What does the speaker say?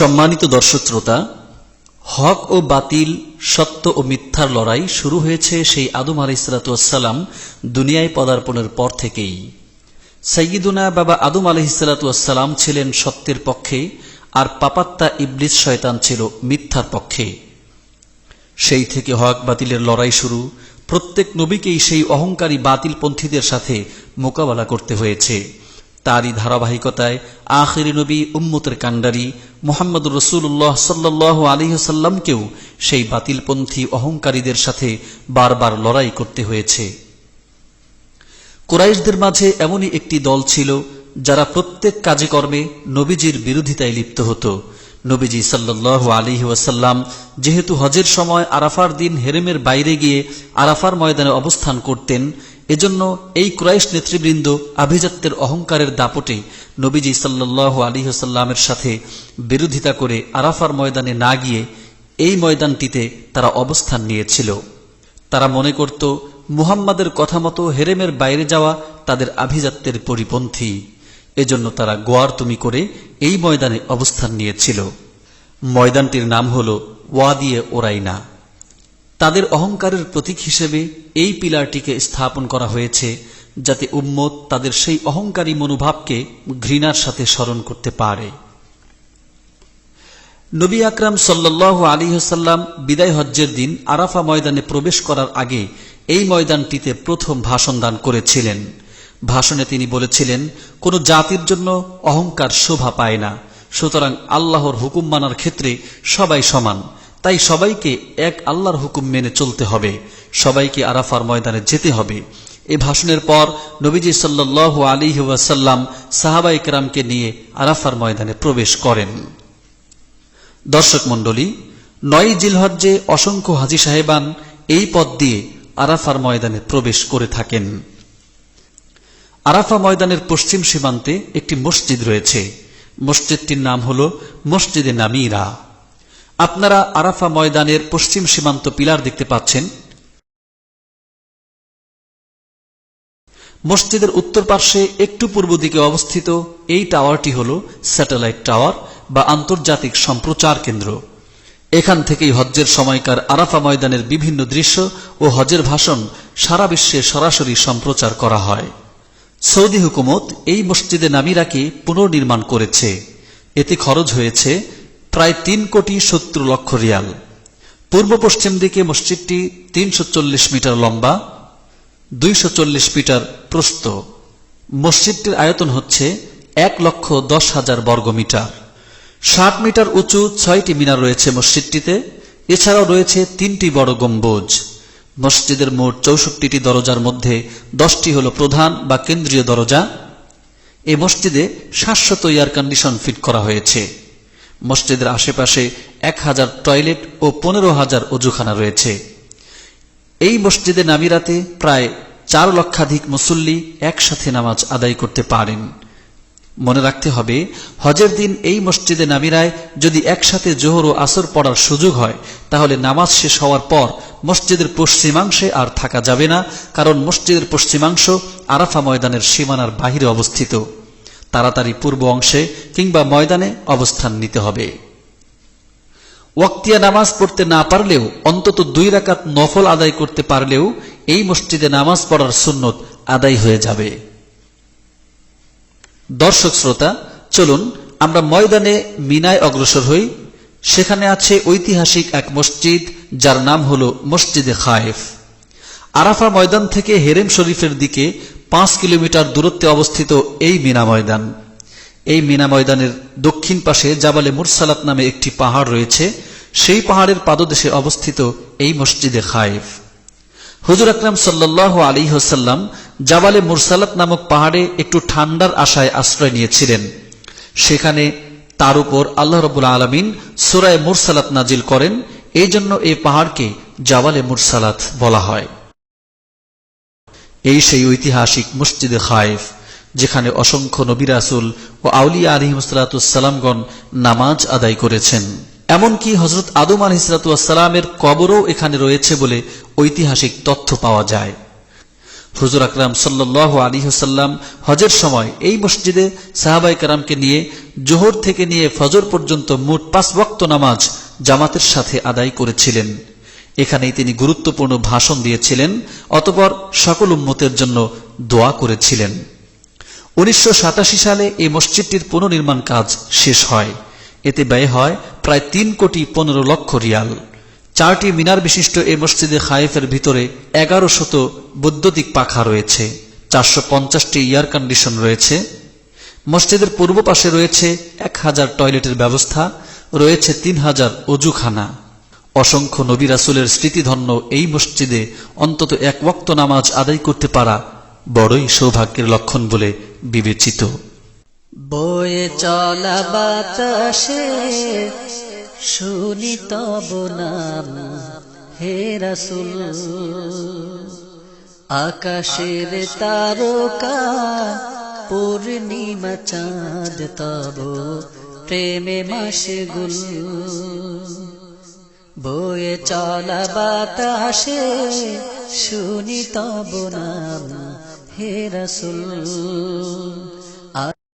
সম্মানিত দর্শক শ্রোতা, হক ও বাতিল, সত্য ও মিথ্যার লড়াই শুরু হয়েছে সেই আদম আলাইহিস সালাম দুনিয়ায় পদার্পণের পর থেকেই। সাইয়্যিদুনা বাবা আদম আলাইহিস সালাম ছিলেন সত্যের পক্ষে, আর পাপাত্তা ইবলিস শয়তান ছিল মিথ্যার পক্ষে। সেই থেকে হক বাতিলের লড়াই শুরু। প্রত্যেক নবীকেই সেই অহংকারী বাতিলপন্থীদের সাথে মোকাবেলা করতে হয়েছে। তারই ধারাবাহিকতায় আখিরি নবী উম্মতের কান্ডারি মুহাম্মদুর রাসূলুল্লাহ সাল্লাল্লাহু আলাইহি ওয়াসাল্লামকেও সেই বাতিলপন্থী অহংকারীদের সাথে বারবার লড়াই করতে হয়েছে। কুরাইশদের মাঝে এমনই একটি দল ছিল যারা প্রত্যেক কাজে কর্মে নবীজির বিরোধিতায় লিপ্ত হতো। নবীজি সাল্লাল্লাহু আলাইহি ওয়াসাল্লাম যেহেতু হজের সময় আরাফার দিন হেরেমের বাইরে গিয়ে আরাফার ময়দানে অবস্থান করতেন, এজন্য এই কুরাইশ নেতৃবৃন্দ আভিজাত্যের অহংকারের দাপটে নবীজি সাল্লাল্লাহু আলাইহি ওয়াসাল্লামের সাথে বিরোধিতা করে আরাফার ময়দানে না গিয়ে এই ময়দানটিতে তারা অবস্থান নিয়েছিল। তারা মনে করত মুহাম্মাদের কথা মতো হেরেমের বাইরে যাওয়া তাদের আভিজাত্যের পরিপন্থী। এজন্য তারা গোয়ারতুমি করে এই ময়দানে অবস্থান নিয়েছিল। ময়দানটির নাম হল ওয়াদিয়ে ওরাইনা। তাদের অহংকারের প্রতীক হিসেবে এই পিলারটিকে স্থাপন করা হয়েছে, যাতে উম্মত তাদের সেই অহংকারী মনোভাবকে ঘৃণার সাথে স্মরণ করতে পারে। নবী আকরাম সাল্লাল্লাহু আলাইহি ওয়াসাল্লাম বিদায় হজ্জের দিন আরাফা ময়দানে প্রবেশ করার আগে এই ময়দানটিতে প্রথম ভাষণ দান করেছিলেন। ভাষণে তিনি বলেছিলেন, কোন জাতির জন্য অহংকার শোভা পায় না, সুতরাং আল্লাহর হুকুম মানার ক্ষেত্রে সবাই সমান। তাই সবাইকে এক আল্লাহর হুকুম মেনে চলতে হবে, সবাইকে আরাফার ময়দানে যেতে হবে। এই ভাষণের পর নবীজি সাল্লাল্লাহু আলাইহি ওয়াসাল্লাম সাহাবায়ে কেরামকে নিয়ে আরাফার ময়দানে প্রবেশ করেন। দর্শক মণ্ডলী, ৯ জিলহজ্জে অসংখ্য হাজী সাহেবান এই পথ দিয়ে আরাফার ময়দানে প্রবেশ করে থাকেন। আরাফা ময়দানের পশ্চিম সীমান্তে একটি মসজিদ রয়েছে। মসজিদটির নাম হল মসজিদে নামিরা। আপনারা আরাফা ময়দানের পশ্চিম সীমান্ত পিলার দেখতে পাচ্ছেন। মসজিদের উত্তর পার্শ্বে একটু পূর্ব দিকে অবস্থিত এই টাওয়ারটি হল স্যাটেলাইট টাওয়ার বা আন্তর্জাতিক সম্প্রচার কেন্দ্র। এখান থেকেই হজ্জের সময়কার আরাফা ময়দানের বিভিন্ন দৃশ্য ও হজের ভাষণ সারা বিশ্বে সরাসরি সম্প্রচার করা হয়। সৌদি হুকুমত এই মসজিদে নামিরাকে পুনর্নির্মাণ করেছে। এতে খরচ হয়েছে প্রায় ৩,৭০,০০,০০০ রিয়াল। পূর্ব পশ্চিম দিকে মসজিদটি ৩৪০ মিটার লম্বা, ২৪০ মিটার প্রস্থ। মসজিদটির আয়তন হচ্ছে ১,১০,০০০ বর্গমিটার। ৬০ মিটার উঁচু ৬টি মিনার রয়েছে মসজিদটিতে। এছাড়াও রয়েছে ৩টি বড় গম্বুজ। মসজিদের মোট ৬৪টি দরজার মধ্যে 10টি হল প্রধান বা কেন্দ্রীয় দরজা। এই মসজিদে ৭০০ এয়ার কন্ডিশন ফিট করা হয়েছে। মসজিদের আশেপাশে ১,০০০ টয়লেট ও ১৫,০০০ অজুখানা রয়েছে। এই মসজিদে নামিরাতে প্রায় ৪ লক্ষাধিক মুসল্লি একসাথে নামাজ আদায় করতে পারেন। মনে রাখতে হবে, হজের দিন এই মসজিদে নামিরায় যদি একসাথে জোহর ও আসর পড়ার সুযোগ হয়, তাহলে নামাজ শেষ হওয়ার পর মসজিদের পশ্চিমাংশে আর থাকা যাবে না, কারণ মসজিদের পশ্চিমাংশ আরাফা ময়দানের সীমানার বাহিরে অবস্থিত। তাড়াতাড়ি পূর্ব অংশে কিংবা ময়দানে অবস্থান নিতে হবে। ওয়াক্তিয়া নামাজ পড়তে না পারলেও অন্তত 2 রাকাত নফল আদায় করতে পারলেও এই মসজিদে নামাজ পড়ার সুন্নত আদায় হয়ে যাবে। দর্শক শ্রোতা, চলুন আমরা ময়দানে মিনায় অগ্রসর হই। সেখানে আছে ঐতিহাসিক এক মসজিদ, যার নাম হল মসজিদে খায়েফ। আরাফা ময়দান থেকে হেরেম শরীফের দিকে 5 কিলোমিটার দূরত্বে অবস্থিত এই মিনা ময়দান। এই মিনা ময়দানের দক্ষিণ পাশে জাবালে মুরসালাত নামে একটি পাহাড় রয়েছে। সেই পাহাড়ের পাদদেশে অবস্থিত এই মসজিদে খায়েফ। হুজুর আকরাম সাল্লাল্লাহু আলাইহি ওয়াসাল্লাম জাবালে মুরসালাত নামক পাহাড়ে একটু ঠান্ডার আশায় আশ্রয় নিয়েছিলেন। সেখানে তার উপর আল্লাহ রাব্বুল আলামিন সূরা মুরসালাত নাজিল করেন। এই জন্য এই পাহাড়কে জাবালে মুরসালাত বলা হয়। এই সেই ঐতিহাসিক মসজিদে খায়েফ, যেখানে অসংখ্য নবী রাসূল ও আউলিয়া আলাইহিমুসসালামগণ নামাজ আদায় করেছেন। এমনকি হযরত আদম আলাইহিসসালামের কবরও এখানে রয়েছে বলে ঐতিহাসিক তথ্য পাওয়া যায়। হুজুর আকরাম সাল্লাল্লাহু আলাইহি ওয়াসাল্লাম হজের সময় এই মসজিদে সাহাবায়ে কেরামকে নিয়ে জোহর থেকে নিয়ে ফজর পর্যন্ত মোট 5 ওয়াক্ত নামাজ জামাতের সাথে আদায় করেছিলেন। এখানেই তিনি গুরুত্বপূর্ণ ভাষণ দিয়েছিলেন, অতঃপর সকল উম্মতের জন্য দোয়া করেছিলেন। 1987 সালে এই মসজিদটির পুনর্নির্মাণ কাজ শেষ হয়। এতে ব্যয় হয় প্রায় 3,15,00,000 রিয়াল। 4টি মিনার বিশিষ্ট এই মসজিদে খায়েফের ভিতরে 1100 বৈদ্যুতিক পাখা রয়েছে, 450টি এয়ার কন্ডিশন রয়েছে। মসজিদের পূর্ব পাশে রয়েছে 1000 টয়লেটের ব্যবস্থা, রয়েছে 3000 অজুখানা। অসংখ্য নবী রাসূলের স্মৃতিধন্য এই মসজিদে অন্তত 1 ওয়াক্ত নামাজ আদায় করতে পারা বড়ই সৌভাগ্যের লক্ষণ বলে বিবেচিত। বয়ে চলা বাতাসে শুনি তব নাম হে রাসূল, আকাশের তারকা পূর্ণিমা চাঁদ তব প্রেমে মাশগুল। বয়ে চলা বাতাসে শুনি তব নাম হে রাসূল,